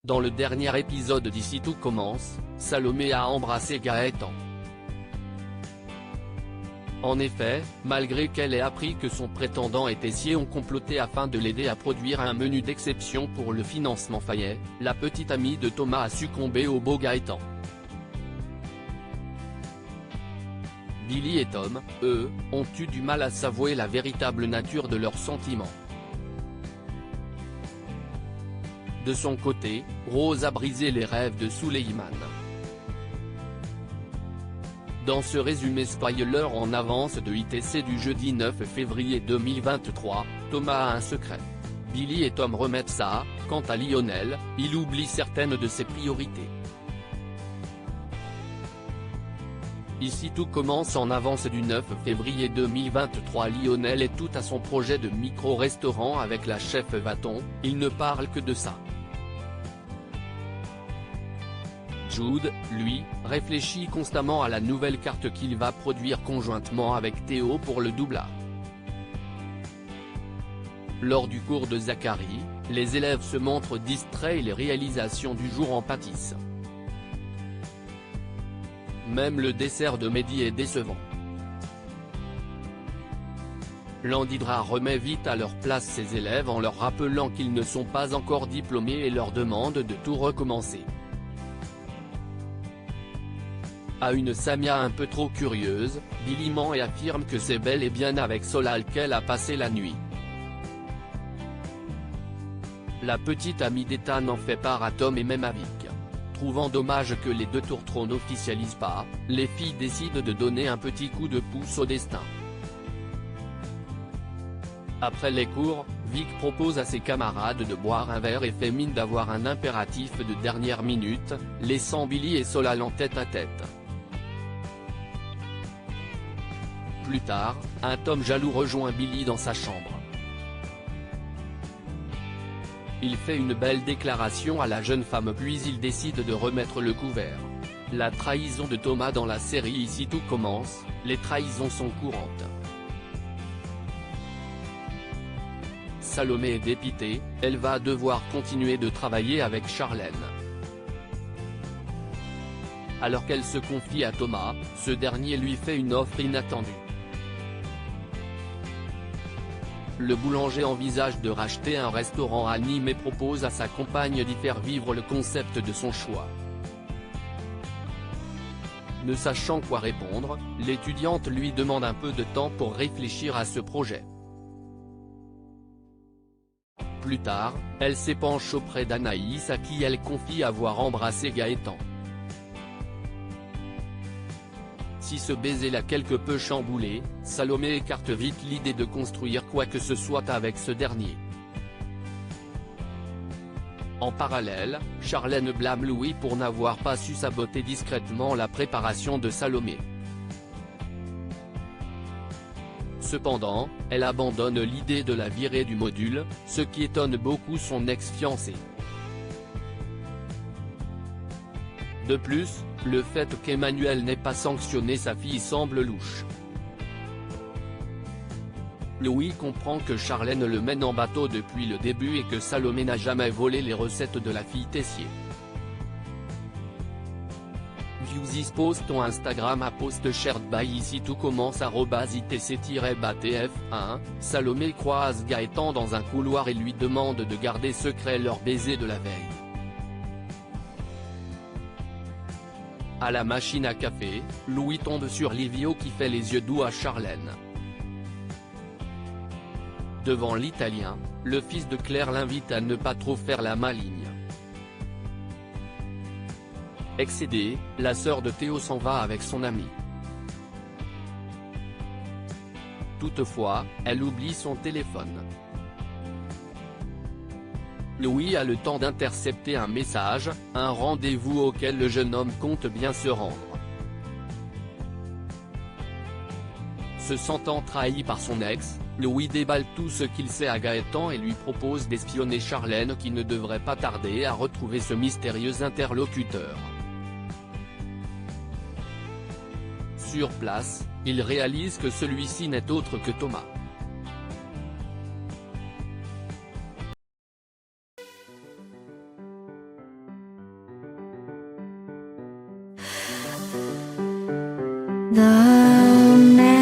Dans le dernier épisode d'Ici tout commence, Salomé a embrassé Gaëtan. En effet, malgré qu'elle ait appris que son prétendant et Tessier ont comploté afin de l'aider à produire un menu d'exception pour le financement Fayet, la petite amie de Thomas a succombé au beau Gaëtan. Billy et Tom, eux, ont eu du mal à s'avouer la véritable nature de leurs sentiments. De son côté, Rose a brisé les rêves de Souleyman. Dans ce résumé spoiler en avance de ITC du jeudi 9 février 2023, Thomas a un secret. Billy et Tom remettent ça, quant à Lionel, il oublie certaines de ses priorités. Ici tout commence en avance du 9 février 2023. Lionel est tout à son projet de micro-restaurant avec la chef Vaton, il ne parle que de ça. Jude, lui, réfléchit constamment à la nouvelle carte qu'il va produire conjointement avec Théo pour le doublard. Lors du cours de Zachary, les élèves se montrent distraits et les réalisations du jour en pâtissent. Même le dessert de Mehdi est décevant. Landidra remet vite à leur place ses élèves en leur rappelant qu'ils ne sont pas encore diplômés et leur demande de tout recommencer. À une Samia un peu trop curieuse, Billy ment et affirme que c'est bel et bien avec Solal qu'elle a passé la nuit. La petite amie d'Ethan en fait part à Tom et même à Vic. Trouvant dommage que les deux tourtereaux n'officialisent pas, les filles décident de donner un petit coup de pouce au destin. Après les cours, Vic propose à ses camarades de boire un verre et fait mine d'avoir un impératif de dernière minute, laissant Billy et Solal en tête-à-tête. Plus tard, un Tom jaloux rejoint Billy dans sa chambre. Il fait une belle déclaration à la jeune femme puis il décide de remettre le couvert. La trahison de Thomas dans la série Ici tout commence, les trahisons sont courantes. Salomé est dépitée, elle va devoir continuer de travailler avec Charlène. Alors qu'elle se confie à Thomas, ce dernier lui fait une offre inattendue. Le boulanger envisage de racheter un restaurant à Nîmes et propose à sa compagne d'y faire vivre le concept de son choix. Ne sachant quoi répondre, l'étudiante lui demande un peu de temps pour réfléchir à ce projet. Plus tard, elle s'épanche auprès d'Anaïs à qui elle confie avoir embrassé Gaëtan. Si ce baiser l'a quelque peu chamboulé, Salomé écarte vite l'idée de construire quoi que ce soit avec ce dernier. En parallèle, Charlène blâme Louis pour n'avoir pas su saboter discrètement la préparation de Salomé. Cependant, elle abandonne l'idée de la virer du module, ce qui étonne beaucoup son ex-fiancé. De plus, le fait qu'Emmanuel n'ait pas sanctionné sa fille semble louche. Louis comprend que Charlène le mène en bateau depuis le début et que Salomé n'a jamais volé les recettes de la fille Tessier. Views post on Instagram à post shared by Ici tout commence @itc-batf1, Salomé croise Gaëtan dans un couloir et lui demande de garder secret leur baiser de la veille. À la machine à café, Louis tombe sur Livio qui fait les yeux doux à Charlène. Devant l'Italien, le fils de Claire l'invite à ne pas trop faire la maligne. Excédée, la sœur de Théo s'en va avec son ami. Toutefois, elle oublie son téléphone. Louis a le temps d'intercepter un message, un rendez-vous auquel le jeune homme compte bien se rendre. Se sentant trahi par son ex, Louis déballe tout ce qu'il sait à Gaëtan et lui propose d'espionner Charlène qui ne devrait pas tarder à retrouver ce mystérieux interlocuteur. Sur place, il réalise que celui-ci n'est autre que Thomas. The